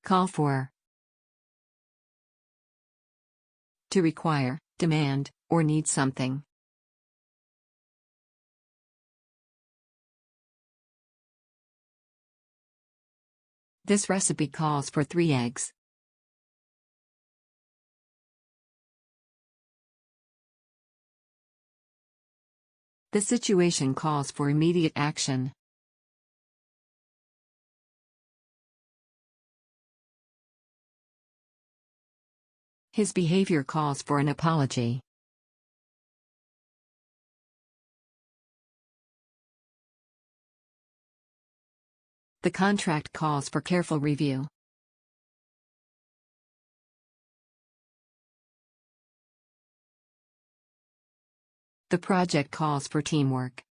Call for. To require, demand, or need something. This recipe calls for 3 eggs. The situation calls for immediate action. His behavior calls for an apology. The contract calls for careful review. The project calls for teamwork.